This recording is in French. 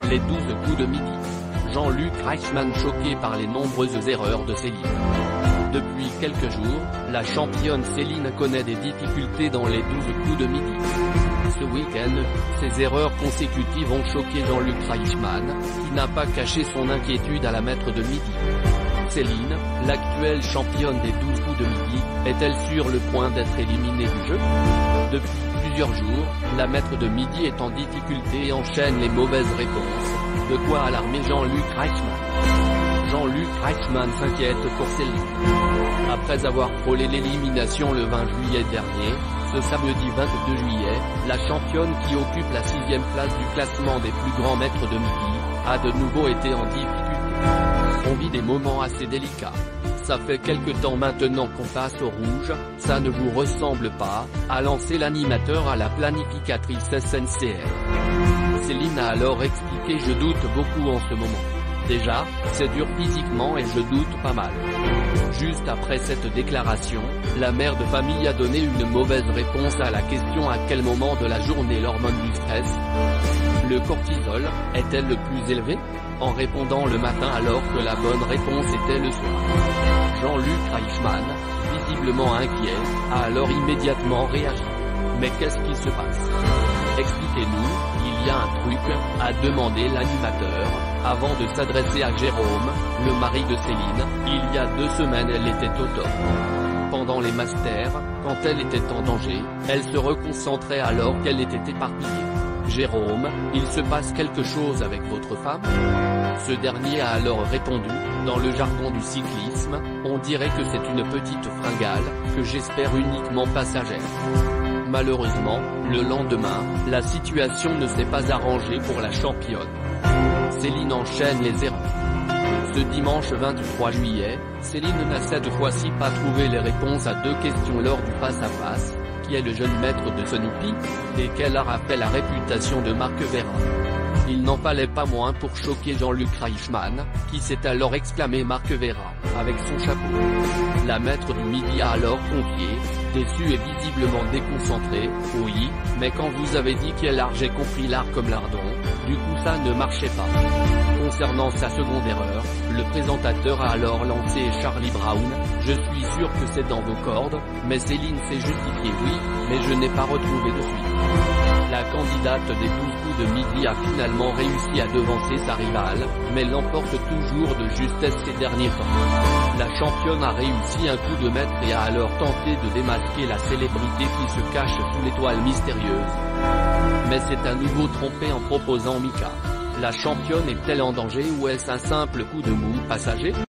Les 12 coups de midi. Jean-Luc Reichmann choqué par les nombreuses erreurs de Céline. Depuis quelques jours, la championne Céline connaît des difficultés dans les 12 coups de midi. Ce week-end, ces erreurs consécutives ont choqué Jean-Luc Reichmann, qui n'a pas caché son inquiétude à la maître de midi. Céline, l'actuelle championne des 12 coups de midi, est-elle sur le point d'être éliminée du jeu? Depuis plusieurs jours, la maître de midi est en difficulté et enchaîne les mauvaises réponses. De quoi alarmer Jean-Luc Reichmann. Jean-Luc Reichmann s'inquiète pour Céline. Après avoir frôlé l'élimination le 20 juillet dernier, ce samedi 22 juillet, la championne qui occupe la 6e place du classement des plus grands maîtres de midi, a de nouveau été en difficulté. On vit des moments assez délicats. Ça fait quelque temps maintenant qu'on passe au rouge, ça ne vous ressemble pas, a lancé l'animateur à la planificatrice SNCF. Céline a alors expliqué: je doute beaucoup en ce moment. Déjà, c'est dur physiquement et je doute pas mal. Juste après cette déclaration, la mère de famille a donné une mauvaise réponse à la question: à quel moment de la journée l'hormone du stress, le cortisol, est-elle le plus élevé? En répondant le matin alors que la bonne réponse était le soir. Jean-Luc Reichmann, visiblement inquiet, a alors immédiatement réagi. Mais qu'est-ce qui se passe? Expliquez-nous, il y a un truc, a demandé l'animateur, avant de s'adresser à Jérôme, le mari de Céline. Il y a 2 semaines elle était au top. Pendant les masters, quand elle était en danger, elle se reconcentrait alors qu'elle était éparpillée. Jérôme, il se passe quelque chose avec votre femme? Ce dernier a alors répondu: dans le jargon du cyclisme, on dirait que c'est une petite fringale, que j'espère uniquement passagère. Malheureusement, le lendemain, la situation ne s'est pas arrangée pour la championne. Céline enchaîne les erreurs. Ce dimanche 23 juillet, Céline n'a cette fois-ci pas trouvé les réponses à 2 questions lors du face-à-face. Qui est le jeune maître de Snoopy? Et quel art a fait la réputation de Marc Vera? Il n'en fallait pas moins pour choquer Jean-Luc Reichmann, qui s'est alors exclamé Marc Vera, avec son chapeau. La maître du midi a alors confié, déçue et visiblement déconcentrée: oui, mais quand vous avez dit quel art, j'ai compris l'art comme lardon, du coup ça ne marchait pas. Concernant sa seconde erreur, le présentateur a alors lancé Charlie Brown: je suis sûr que c'est dans vos cordes, mais Céline s'est justifiée: oui, mais je n'ai pas retrouvé de suite. La candidate des 12 coups de midi a finalement réussi à devancer sa rivale, mais l'emporte toujours de justesse ces derniers temps. La championne a réussi un coup de maître et a alors tenté de démasquer la célébrité qui se cache sous l'étoile mystérieuse. Mais c'est à nouveau trompé en proposant Mika. La championne est-elle en danger ou est-ce un simple coup de mou passager?